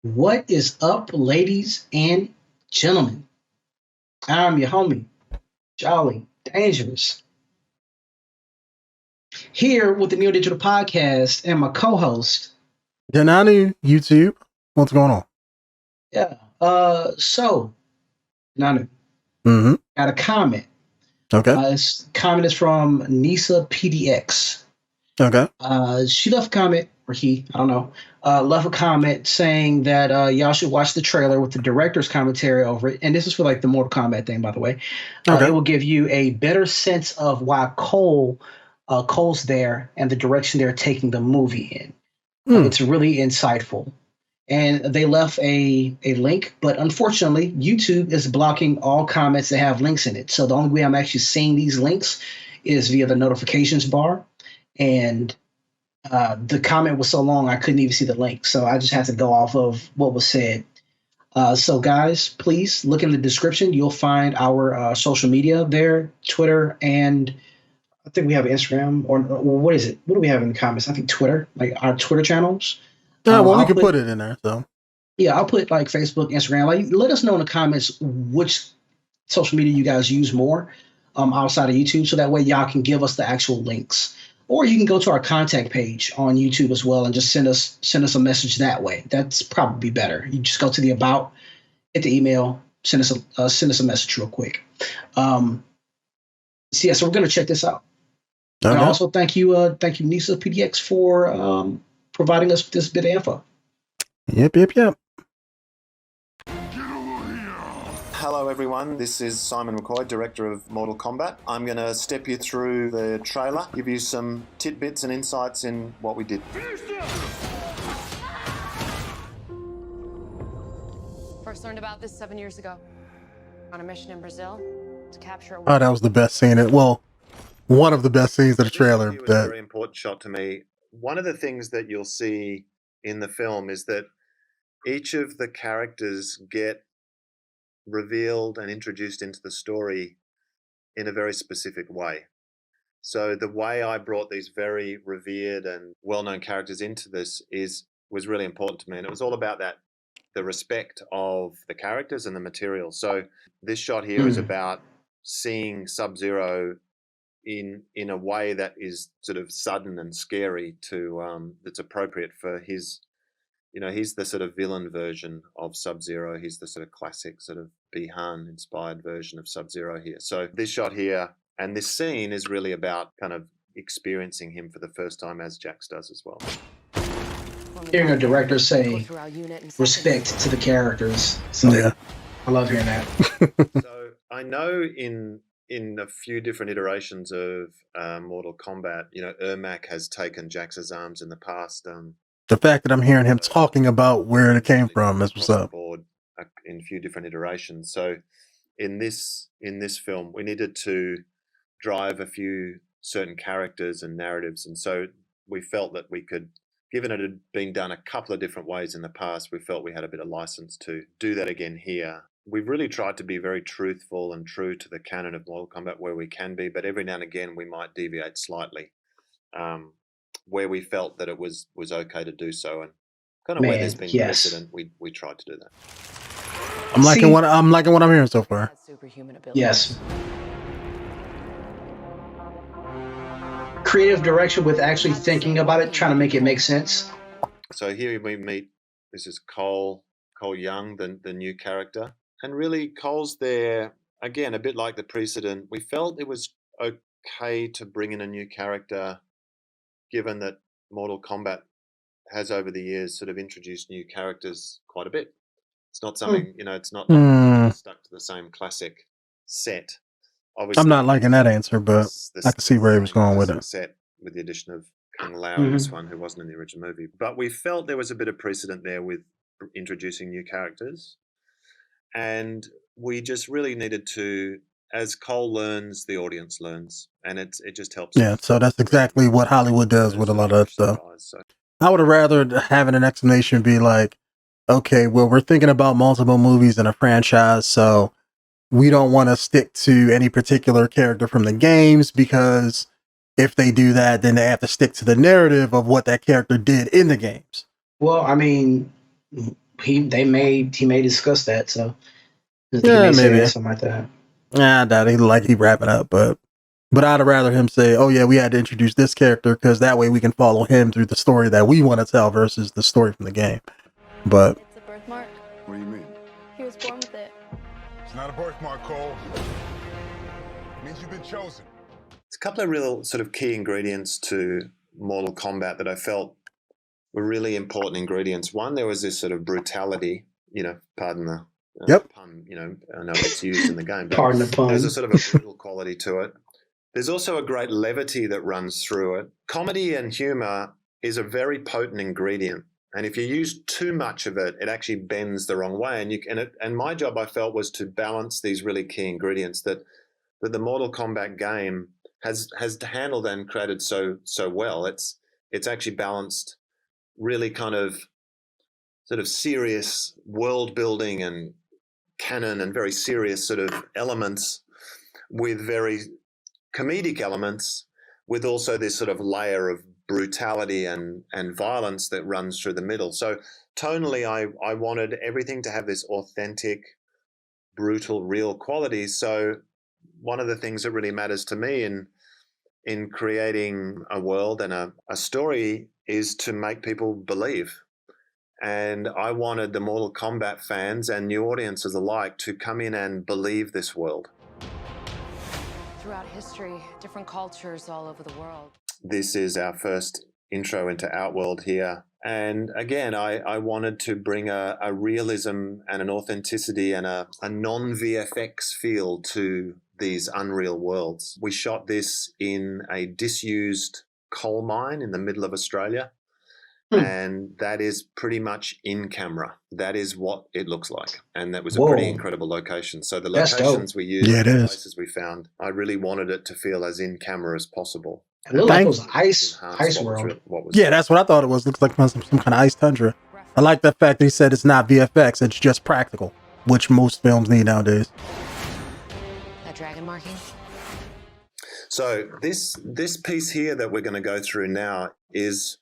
What is up, ladies and gentlemen? I'm your homie, Jolly Dangerous, here with the Neo Digital Podcast and my co-host. Denonu, YouTube. What's going on? Yeah. Nanu, Mm-hmm. got a comment. Okay. This comment is from Nisa PDX. Okay. She left a comment, or he, I don't know, left a comment saying that y'all should watch the trailer with the director's commentary over it. And this is for like the Mortal Kombat thing, by the way. Okay. It will give you a better sense of why Cole's there and the direction they're taking the movie in. It's really insightful. And they left a link, but unfortunately, YouTube is blocking all comments that have links in it. So the only way I'm actually seeing these links is via the notifications bar. And the comment was so long I couldn't even see the link. So I just had to go off of what was said. So guys, please look in the description. You'll find our social media there, Twitter, and I think we have Instagram, or what is it? What do we have in the comments? I think Twitter, like our Twitter channels. Yeah, well, we can put it in there. So yeah, I'll put like Facebook, Instagram. Like, let us know in the comments which social media you guys use more outside of YouTube, so that way y'all can give us the actual links. Or you can go to our contact page on YouTube as well and just send us a message that way. That's probably better. You just go to the about, hit the email, send us a message real quick. So we're gonna check this out. Okay. And also thank you Nisa PDX for providing us with this bit of info. Yep. Hello everyone, this is Simon McCoy, Director of Mortal Kombat. I'm going to step you through the trailer, give you some tidbits and insights in what we did. First learned about this 7 years ago. On a mission in Brazil to capture that was the best scene. One of the best scenes of the trailer. This was a very important shot to me. One of the things that you'll see in the film is that each of the characters get revealed and introduced into the story in a very specific way. So the way I brought these very revered and well-known characters into this was really important to me, and it was all about the respect of the characters and the material. So this shot here is about seeing Sub-Zero in a way that is sort of sudden and scary that's appropriate for his. He's the sort of villain version of Sub-Zero. He's the sort of classic sort of Bihan inspired version of Sub-Zero here. So this shot here and this scene is really about kind of experiencing him for the first time, as Jax does as well. Hearing a director say respect to the characters. So yeah. I love hearing that. So I know in a few different iterations of Mortal Kombat, Ermac has taken Jax's arms in the past. The fact that I'm hearing him talking about where it came from is what's up. In a few different iterations. So in this film, we needed to drive a few certain characters and narratives. And so we felt that we could, given it had been done a couple of different ways in the past, we felt we had a bit of license to do that again here. We've really tried to be very truthful and true to the canon of Mortal Kombat where we can be, but every now and again we might deviate slightly. Where we felt that it was okay to do so, and kind of where there's been precedent, we tried to do that. I'm liking what I'm hearing so far. Superhuman ability. Yes. Creative direction with actually thinking about it, trying to make it make sense. So here we meet. This is Cole Young, the new character, and really Cole's there again, a bit like the precedent. We felt it was okay to bring in a new character, given that Mortal Kombat has over the years sort of introduced new characters quite a bit. It's not something, it's not like stuck to the same classic set. Obviously, I'm not liking that answer, but I can see where he was going with it. Set with the addition of Kung Lao in this one, who wasn't in the original movie. But we felt there was a bit of precedent there with introducing new characters. And we just really needed to, as Cole learns, the audience learns, and it just helps. Yeah, so that's exactly what Hollywood does with a lot of stuff. I would have rather having an explanation be like, okay, well, we're thinking about multiple movies in a franchise, so we don't want to stick to any particular character from the games, because if they do that, then they have to stick to the narrative of what that character did in the games. Well, I mean, he may discuss that. So I think he Yeah, may say maybe. something like that. I doubt he wrap it up, but I'd rather him say, "Oh yeah, we had to introduce this character because that way we can follow him through the story that we want to tell versus the story from the game." But It's a birthmark. What do you mean? He was born with it. It's not a birthmark, Cole. It means you've been chosen. There's a couple of real sort of key ingredients to Mortal Kombat that I felt were really important ingredients. One, there was this sort of brutality, pardon the pun, I know it's used in the game, but Pardon the pun. there's a sort of a brutal quality to it. There's also a great levity that runs through it. Comedy and humor is a very potent ingredient. And if you use too much of it, it actually bends the wrong way. And my job, I felt, was to balance these really key ingredients that the Mortal Kombat game has handled and created so well. It's actually balanced really kind of sort of serious world building and canon and very serious sort of elements with very comedic elements, with also this sort of layer of brutality and violence that runs through the middle. So tonally, I wanted everything to have this authentic, brutal, real quality. So one of the things that really matters to me in creating a world and a story is to make people believe. And I wanted the Mortal Kombat fans and new audiences alike to come in and believe this world. Throughout history, different cultures all over the world. This is our first intro into Outworld here. And again, I wanted to bring a realism and an authenticity and a non-VFX feel to these unreal worlds. We shot this in a disused coal mine in the middle of Australia. And that is pretty much in camera. That is what it looks like. And that was a pretty incredible location. So the locations we used, the places we found, I really wanted it to feel as in camera as possible. It looked like it was ice world. Yeah, that's what I thought it was. Looks like some kind of ice tundra. I like the fact that he said it's not VFX, it's just practical, which most films need nowadays. That dragon marking? So this piece here that we're going to go through now is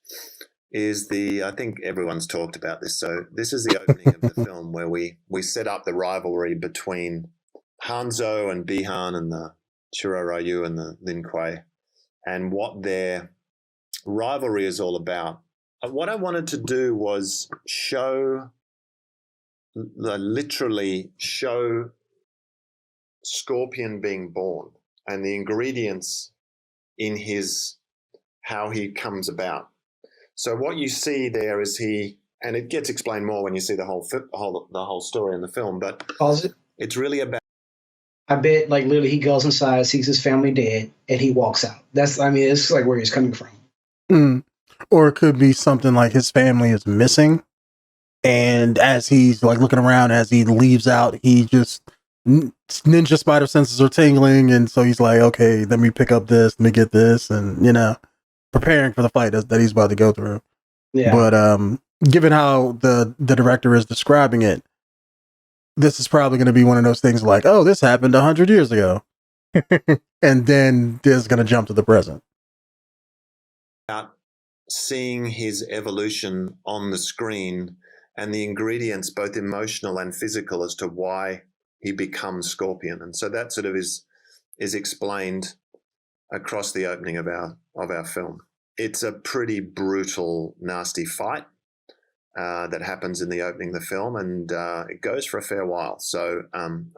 I think everyone's talked about this. So this is the opening of the film where we set up the rivalry between Hanzo and Bihan and the Shiro Ryu and the Lin Kuei and what their rivalry is all about. What I wanted to do was literally show Scorpion being born and the ingredients in how he comes about. So what you see there is and it gets explained more when you see the whole story in the film, but it's really about. I bet, like, literally, he goes inside, sees his family dead, and he walks out. It's like where he's coming from. Or it could be something like his family is missing, and as he's like looking around, as he leaves out, he just ninja spider senses are tingling, and so he's like, okay, let me pick up this, let me get this, and preparing for the fight that he's about to go through. Yeah. But given how the director is describing it, this is probably going to be one of those things like, oh, this happened 100 years ago. And then this is going to jump to the present. Seeing his evolution on the screen and the ingredients, both emotional and physical, as to why he becomes Scorpion. And so that sort of is explained across the opening of our film. It's a pretty brutal, nasty fight that happens in the opening of the film, and it goes for a fair while. So I'm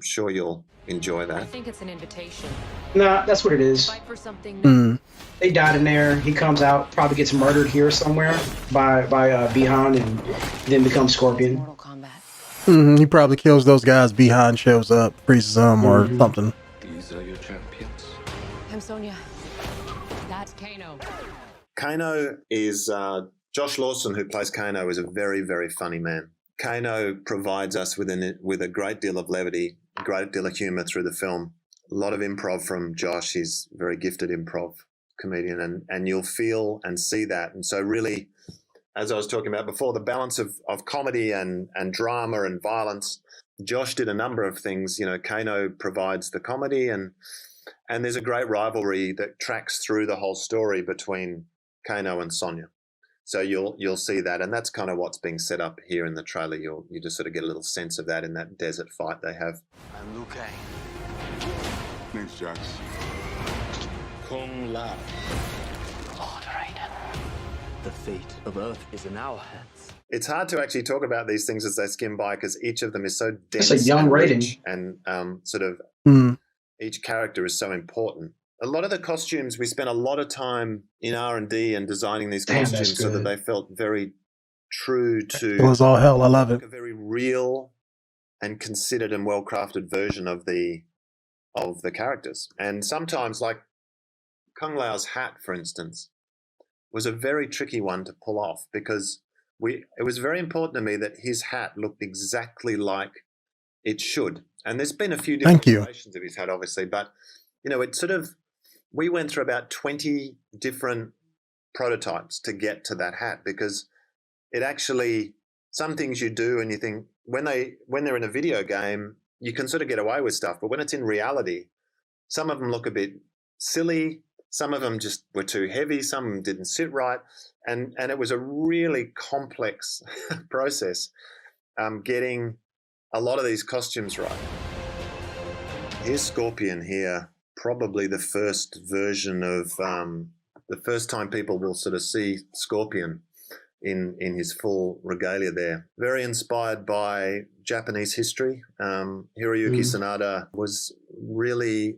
sure you'll enjoy that. I think it's an invitation. Nah, that's what it is. Fight for something new. They died in there. He comes out, probably gets murdered here somewhere by Bihan, and then becomes Scorpion. Mortal Kombat. He probably kills those guys. Bihan shows up, freezes them, or something. These are your champions. I'm Sonya. That's Kano. Kano is Josh Lawson, who plays Kano, is a very, very funny man. Kano provides us with a great deal of levity, a great deal of humor through the film. A lot of improv from Josh. He's a very gifted improv comedian, and you'll feel and see that. And so really, as I was talking about before, the balance of comedy and drama and violence, Josh did a number of things. Kano provides the comedy, and there's a great rivalry that tracks through the whole story between Kano and Sonya. So you'll see that, and that's kind of what's being set up here in the trailer. You just sort of get a little sense of that in that desert fight they have. I'm Liu Kang. Name's Jax. Kung Lao. Lord Raiden. The fate of Earth is in our hands. It's hard to actually talk about these things as they skim by because each of them is so dense. It's a young and Raiden. rich and sort of each character is so important. A lot of the costumes, we spent a lot of time in R&D and designing these costumes so that they felt very true to... It was all hell. I love it. A very real and considered and well-crafted version of the characters. And sometimes, like Kung Lao's hat, for instance, was a very tricky one to pull off because it was very important to me that his hat looked exactly like it should. And there's been a few different iterations of his hat, obviously, but it sort of... We went through about 20 different prototypes to get to that hat because it actually, some things you do and you think when they're in a video game, you can sort of get away with stuff. But when it's in reality, some of them look a bit silly. Some of them just were too heavy. Some of them didn't sit right. And it was a really complex process getting a lot of these costumes right. Here's Scorpion here. Probably the first version of the first time people will sort of see Scorpion in his full regalia there. Very inspired by Japanese history. Hiroyuki Sanada was really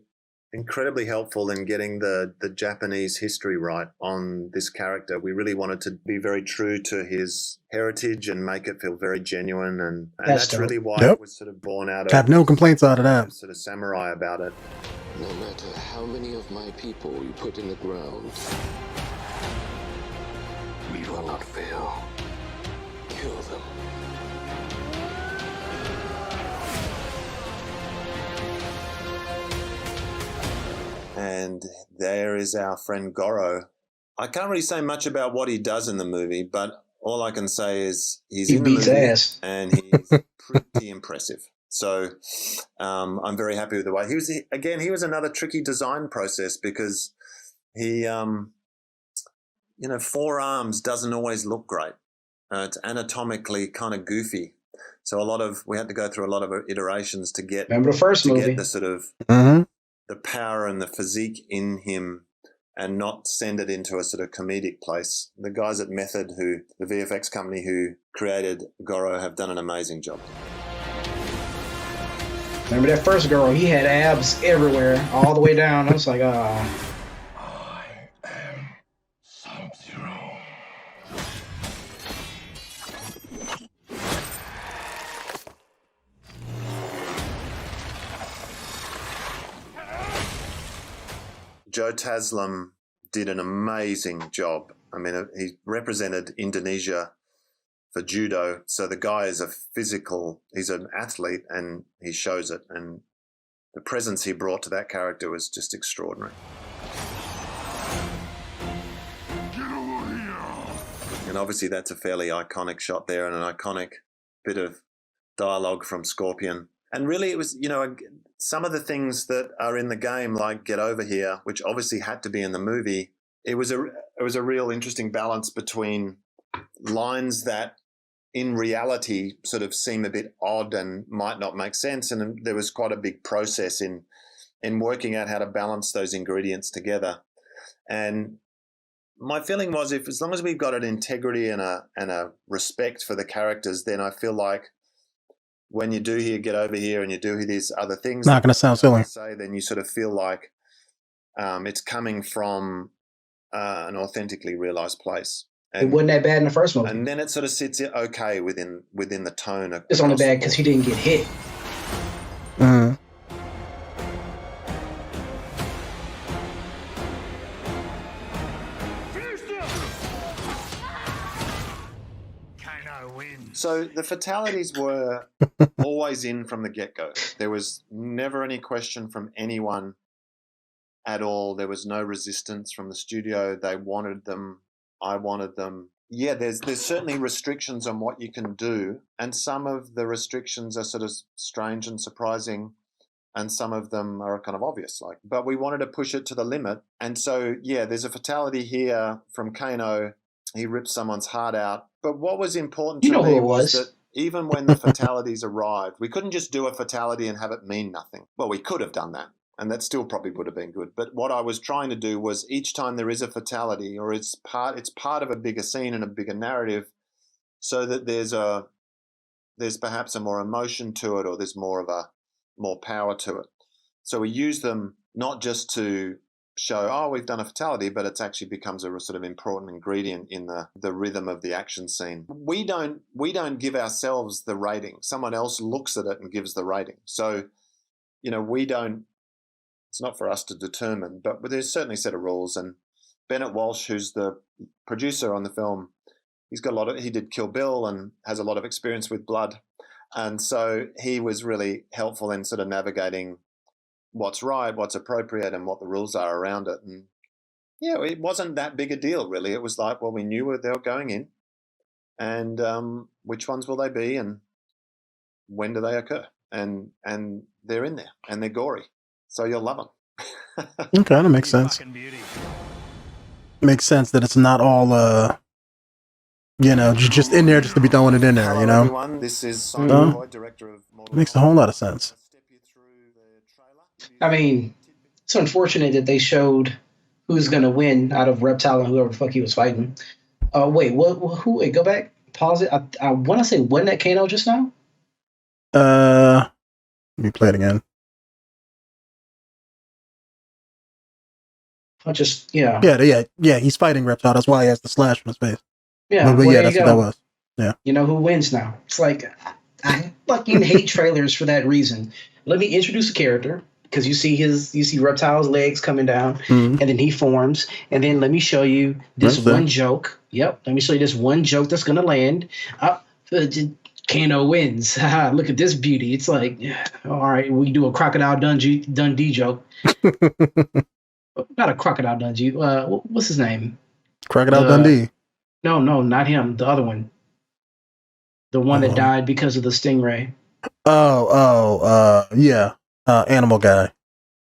incredibly helpful in getting the Japanese history right on this character. We really wanted to be very true to his heritage and make it feel very genuine, and that's really why it was sort of born out of... I have no complaints out of that. Sort of samurai about it. No matter how many of my people you put in the ground, we will not fail. Kill them. And there is our friend Goro. I can't really say much about what he does in the movie, but all I can say is he in beats the movie ass. And he's pretty impressive. So I'm very happy with the way he was another tricky design process because he, 4 arms doesn't always look great. It's anatomically kind of goofy. So we had to go through a lot of iterations to get, remember the first movie, get the sort of the power and the physique in him and not send it into a sort of comedic place. The guys at Method, the VFX company who created Goro, have done an amazing job. Remember that first girl? He had abs everywhere, all the way down. I was like, I am Sub-Zero. Joe Taslim did an amazing job. I mean, he represented Indonesia for judo. So the guy is he's an athlete and he shows it. And the presence he brought to that character was just extraordinary. Get over here. And obviously that's a fairly iconic shot there and an iconic bit of dialogue from Scorpion. And really it was, some of the things that are in the game, like Get Over Here, which obviously had to be in the movie, it was a real interesting balance between lines that in reality sort of seem a bit odd and might not make sense. And there was quite a big process in working out how to balance those ingredients together. And my feeling was as long as we've got an integrity and a respect for the characters, then I feel like when you do hear Get Over Here and you do hear these other things, not going to sound silly. Then you sort of feel like it's coming from an authentically realized place. it wasn't that bad in the first movie. And then it sort of sits okay within the tone. It's only bad because he didn't get hit. So the fatalities were always in from the get-go. There was never any question from anyone at all. There was no resistance from the studio. They wanted them. I wanted them. Yeah, there's certainly restrictions on what you can do, and some of the restrictions are sort of strange and surprising, and some of them are kind of obvious. But we wanted to push it to the limit, and so yeah, there's a fatality here from Kano he ripped someone's heart out. But what was important You to know who me it was was. that even when the fatalities arrived, we couldn't just do a fatality and have it mean nothing. Well, we could have done that, and that still probably would have been good. But what I was trying to do was each time there is a fatality, or it's part of a bigger scene and a bigger narrative, so that there's perhaps a more emotion to it, or there's more power to it. So we use them not just to show, oh, we've done a fatality, but it actually becomes a sort of important ingredient in the rhythm of the action scene. We don't give ourselves the rating. Someone else looks at it and gives the rating. So, it's not for us to determine, but there's certainly a set of rules. And Bennett Walsh, who's the producer on the film, he did Kill Bill and has a lot of experience with blood. And so he was really helpful in sort of navigating what's right, what's appropriate, and what the rules are around it. And yeah, it wasn't that big a deal, really. It was like, well, we knew where they were going in, and which ones will they be, and when do they occur, and they're in there, and they're gory, so you'll love them. Okay, that makes sense. Makes sense that it's not all just in there just to be throwing it in there. Hello, everyone. This is Simon McCoy, director of Mortal Makes a Kombat. whole lot of sense. I mean, it's unfortunate that they showed who's gonna win out of Reptile and whoever the fuck he was fighting. Wait, what? Who? Wait, go back. Pause it. I want to say, wasn't that Kano just now? Let me play it again. Yeah. He's fighting Reptile. That's why he has the slash on his face. Yeah, but well, yeah, there that's you what that go. was. Yeah. You know who wins now? It's like I fucking hate trailers for that reason. Let me introduce a character because you see Reptile's legs coming down, and then he forms, and then let me show you this one joke. Yep, let me show you this one joke that's gonna land. Kano wins. Look at this beauty. It's like, all right, we do a Crocodile Dundee joke. Not a Crocodile Dundee. What's his name? Crocodile Dundee. No, not him. The other one. The one that died because of the stingray. Yeah. Animal guy.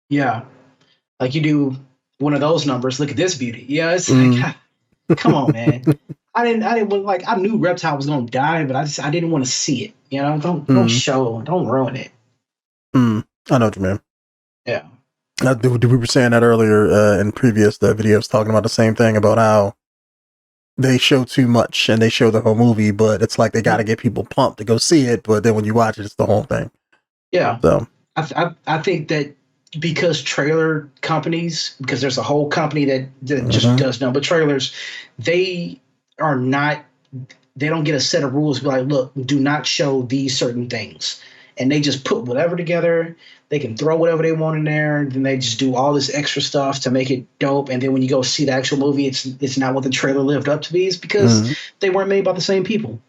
Yeah. Like you do one of those numbers. Look at this beauty. Yeah, it's like, come on, man. I knew Reptile was gonna die, but I didn't want to see it. You know, don't ruin it. I know what you mean. Yeah. We were saying that earlier in previous videos, talking about the same thing about how they show too much and they show the whole movie, but it's like they got to get people pumped to go see it. But then when you watch it, it's the whole thing. Yeah. So I think that because trailer companies, because there's a whole company that just does nothing but trailers, they don't get a set of rules. Be like, look, do not show these certain things, and they just put whatever together. They can throw whatever they want in there, and then they just do all this extra stuff to make it dope. And then when you go see the actual movie, it's not what the trailer lived up to be. It's because they weren't made by the same people.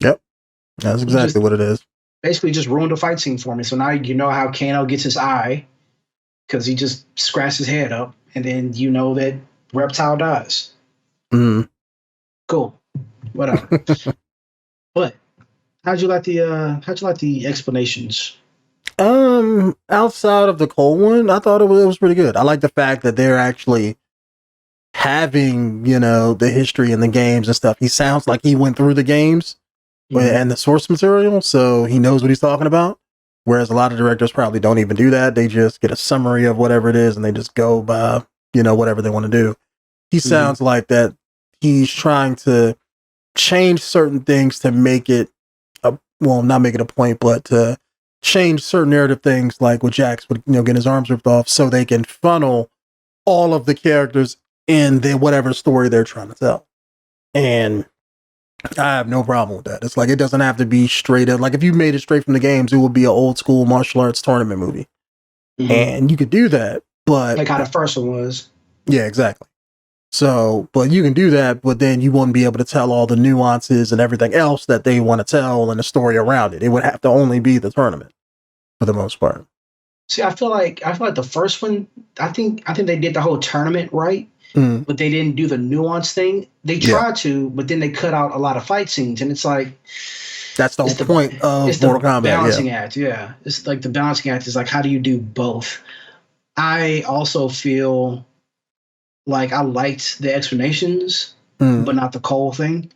Yep, that's exactly what it is. Basically, just ruined the fight scene for me. So now you know how Kano gets his eye because he just scratched his head up, and then you know that Reptile dies. Cool, whatever. But how'd you like the explanations? Outside of the Cole one, I thought it was pretty good. I like the fact that they're actually having, the history and the games and stuff. He sounds like he went through the games and the source material, so he knows what he's talking about. Whereas a lot of directors probably don't even do that. They just get a summary of whatever it is and they just go by, whatever they want to do. He sounds like that he's trying to change certain things to make it not make it a point, but to change certain narrative things, like with Jax would getting his arms ripped off, so they can funnel all of the characters in whatever story they're trying to tell. And I have no problem with that. It's like it doesn't have to be straight up. Like if you made it straight from the games, it would be an old school martial arts tournament movie, and you could do that. But like how the first one was. Yeah, exactly. So, but you can do that, but then you wouldn't be able to tell all the nuances and everything else that they want to tell and the story around it. It would have to only be the tournament for the most part. See, I feel like the first one, I think they did the whole tournament right, but they didn't do the nuance thing. They tried to, but then they cut out a lot of fight scenes, and it's like that's the whole point of Mortal Kombat. Balancing act, yeah. It's like the balancing act is like, how do you do both? I also feel like I liked the explanations, but not the Cole thing.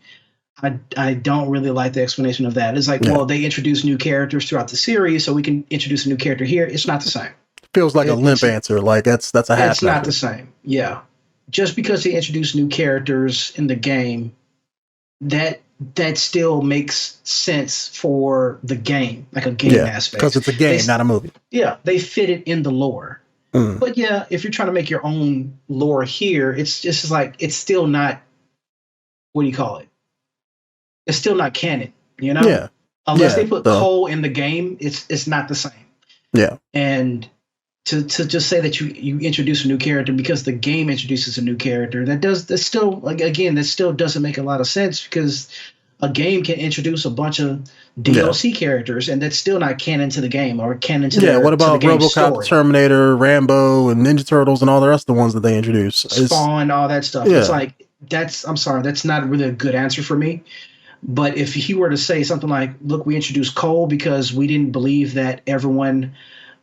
I don't really like the explanation of that. It's like, well, they introduce new characters throughout the series, so we can introduce a new character here. It's not the same. Feels like a limp answer. Like that's a half. It's not the same. Yeah, just because they introduce new characters in the game, that still makes sense for the game, like a game aspect. Because it's a game, not a movie. Yeah, they fit it in the lore. But yeah, if you're trying to make your own lore here, it's just like it's still not. What do you call it? It's still not canon, you know? Yeah. Unless they put Cole in the game, it's not the same. Yeah. And to just say that you introduce a new character because the game introduces a new character, that still, like, again, that still doesn't make a lot of sense, because a game can introduce a bunch of DLC characters, and that's still not canon to the game or canon to what about RoboCop, Terminator, Rambo, and Ninja Turtles, and all the rest of the ones that they introduce? Spawn, all that stuff. It's like, I'm sorry, that's not really a good answer for me. But if he were to say something like, look, we introduced Cole because we didn't believe that everyone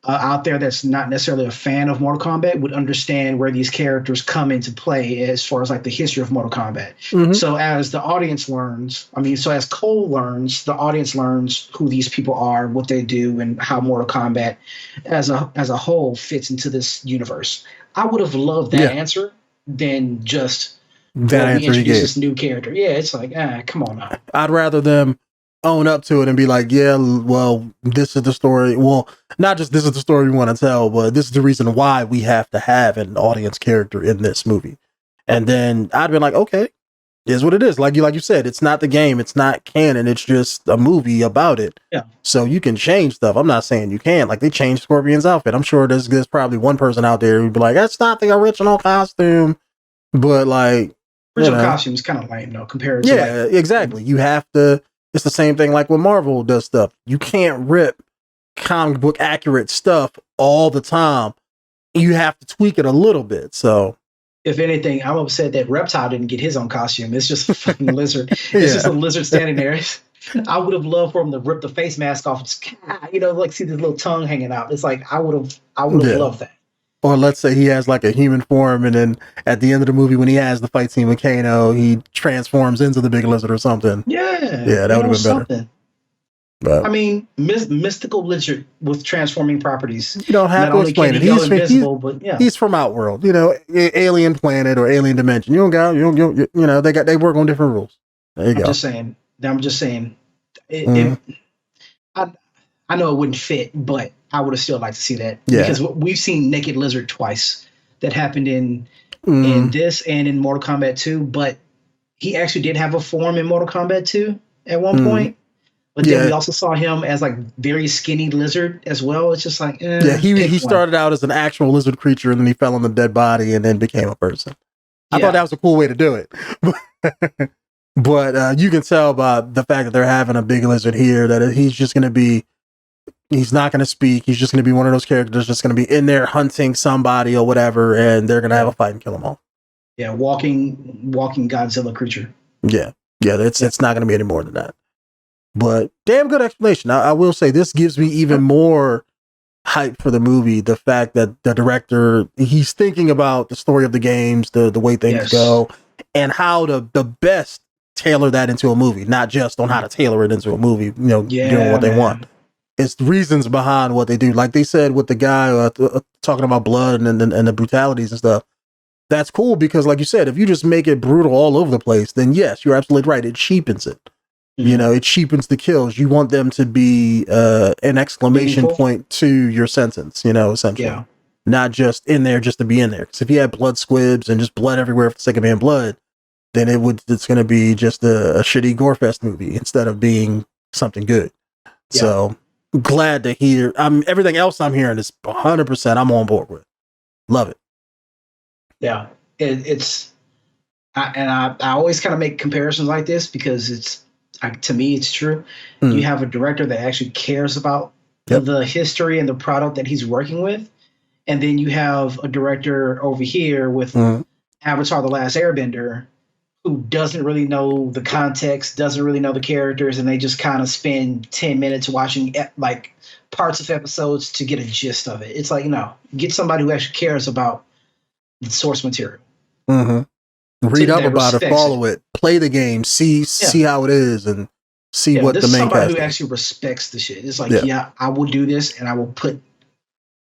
out there that's not necessarily a fan of Mortal Kombat would understand where these characters come into play as far as like the history of Mortal Kombat. So as the audience learns, as Cole learns, the audience learns who these people are, what they do, and how Mortal Kombat as a whole fits into this universe. I would have loved that answer than just that answer he gave. This new character. Yeah, it's like, come on now. I'd rather them own up to it and be like, yeah, well, this is the story. Well, not just this is the story we want to tell, but this is the reason why we have to have an audience character in this movie. And then I'd be like, okay, is what it is. Like you said, it's not the game, it's not canon, it's just a movie about it. Yeah. So you can change stuff. I'm not saying you can't. Like, they changed Scorpion's outfit. I'm sure there's probably one person out there who'd be like, that's not the original costume. But like, original costume is kind of lame though compared to exactly. You have to. It's the same thing like when Marvel does stuff. You can't rip comic book accurate stuff all the time. You have to tweak it a little bit. So, if anything, I'm upset that Reptile didn't get his own costume. It's just a fucking lizard. It's just a lizard standing there. I would have loved for him to rip the face mask off and just, like see this little tongue hanging out. It's like I would have loved that. Or let's say he has like a human form, and then at the end of the movie, when he has the fight scene with Kano, he transforms into the big lizard or something. Yeah, that would have been better. But mystical lizard with transforming properties. You don't have to explain it. He's from Outworld, alien planet or alien dimension. You don't got, they work on different rules. There you go. I'm just saying. I know it wouldn't fit, but I would have still liked to see that because we've seen Naked Lizard twice. That happened in this and in Mortal Kombat 2, but he actually did have a form in Mortal Kombat 2 at one point. But then we also saw him as like very skinny lizard as well. It's just like he started out as an actual lizard creature, and then he fell on the dead body and then became a person. I thought that was a cool way to do it. But you can tell by the fact that they're having a big lizard here that he's just going to be. He's not going to speak. He's just going to be one of those characters that's just going to be in there hunting somebody or whatever, and they're going to have a fight and kill them all. Yeah, walking Godzilla creature. Yeah, it's not going to be any more than that. But damn good explanation. I will say this gives me even more hype for the movie. The fact that the director, he's thinking about the story of the games, the way things go, and how to the best tailor that into a movie, not just on how to tailor it into a movie, doing what they want. It's reasons behind what they do. Like they said with the guy talking about blood and the brutalities and stuff. That's cool because, like you said, if you just make it brutal all over the place, then yes, you're absolutely right. It cheapens it. It cheapens the kills. You want them to be an exclamation point to your sentence, essentially. Yeah. Not just in there just to be in there. Because if you had blood squibs and just blood everywhere for the sake of being blood, then it's going to be just a shitty gore fest movie instead of being something good. Yeah. So glad to hear. Everything else I'm hearing is 100% I'm on board with. Love it. Yeah, I always kind of make comparisons like this because to me it's true. You have a director that actually cares about the history and the product that he's working with, and then you have a director over here with Avatar: The Last Airbender who doesn't really know the context, doesn't really know the characters, and they just kind of spend 10 minutes watching like parts of episodes to get a gist of it. It's like, get somebody who actually cares about the source material. read up that about it, respects follow it, play the game, see how it is, and see what this the is main somebody cast who is. actually respects the shit. It's like, yeah, I will do this, and I will put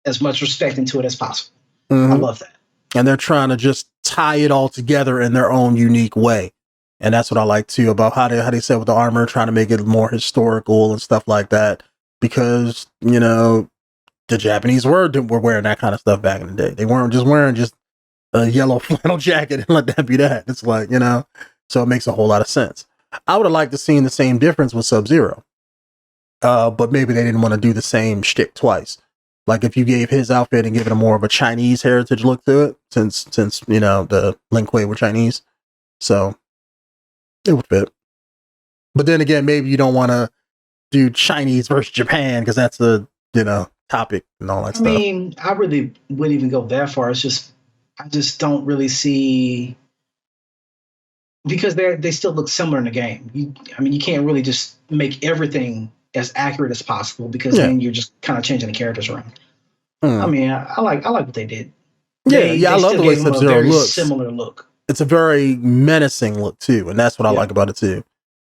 as much respect into it as possible. I love that. And they're trying to just tie it all together in their own unique way. And that's what I like too about how they said with the armor, trying to make it more historical and stuff like that. Because, you know, the Japanese were wearing that kind of stuff back in the day. They weren't just wearing just a yellow flannel jacket and let that be that. It's like, you know, so it makes a whole lot of sense. I would have liked to seen the same difference with Sub-Zero. But maybe they didn't want to do the same shtick twice. Like if you gave his outfit and give it a more of a Chinese heritage look to it, since you know the Lin Kuei were Chinese, so it would fit. But then again, maybe you don't want to do Chinese versus Japan because that's a topic and all that stuff. I mean, I really wouldn't even go that far. It's just I just don't really see, because they still look similar in the game. You can't really just make everything as accurate as possible, because then you're just kind of changing the characters around. I mean, I like what they did. I love the way Sub-Zero looks. Similar look. It's a very menacing look too, and that's what I like about it too.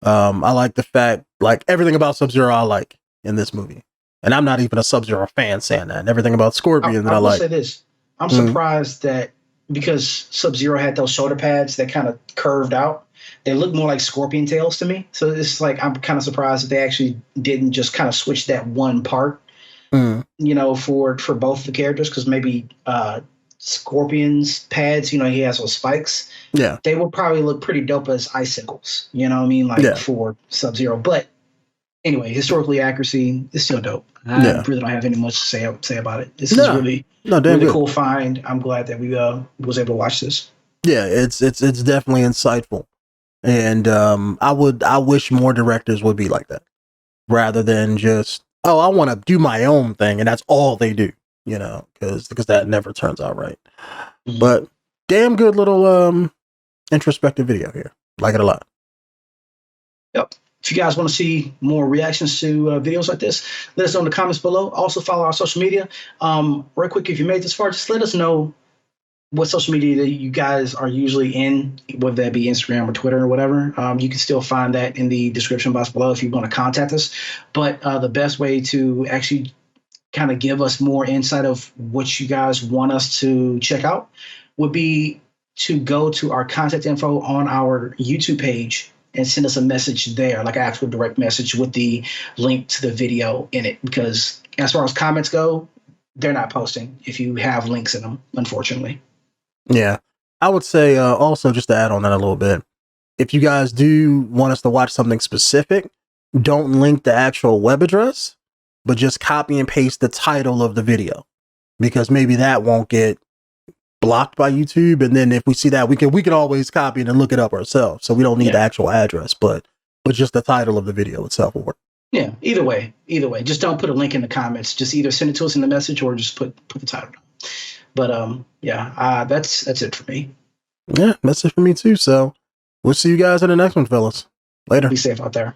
I like the fact, like everything about Sub-Zero I like in this movie, and I'm not even a Sub-Zero fan saying that. And everything about Scorpion I like. Say this: I'm surprised that, because Sub-Zero had those shoulder pads that kind of curved out, they look more like scorpion tails to me. So it's like, I'm kind of surprised that they actually didn't just kind of switch that one part, for both the characters, because maybe Scorpion's pads, he has those spikes. Yeah. They will probably look pretty dope as icicles, you know what I mean? Like for Sub-Zero. But anyway, historically accuracy is still dope. I really don't have any much to say about it. This is really cool find. I'm glad that we was able to watch this. Yeah, it's definitely insightful. And I wish more directors would be like that, rather than just, I want to do my own thing, and that's all they do, because that never turns out right. But damn good little introspective video here. Like it a lot. Yep. If you guys want to see more reactions to videos like this, let us know in the comments below. Also follow our social media. Real quick, if you made this far, just let us know what social media that you guys are usually in, whether that be Instagram or Twitter or whatever. You can still find that in the description box below if you want to contact us. But the best way to actually kind of give us more insight of what you guys want us to check out would be to go to our contact info on our YouTube page and send us a message there, like an actual direct message with the link to the video in it. Because as far as comments go, they're not posting if you have links in them, unfortunately. Yeah. I would say also, just to add on that a little bit, if you guys do want us to watch something specific, don't link the actual web address, but just copy and paste the title of the video, because maybe that won't get blocked by YouTube. And then if we see that, we can always copy it and look it up ourselves. So we don't need the actual address, but just the title of the video itself will work. Yeah. Either way, just don't put a link in the comments. Just either send it to us in the message or just put the title down. But that's it for me. Yeah, that's it for me too. So we'll see you guys in the next one, fellas. Later. Be safe out there.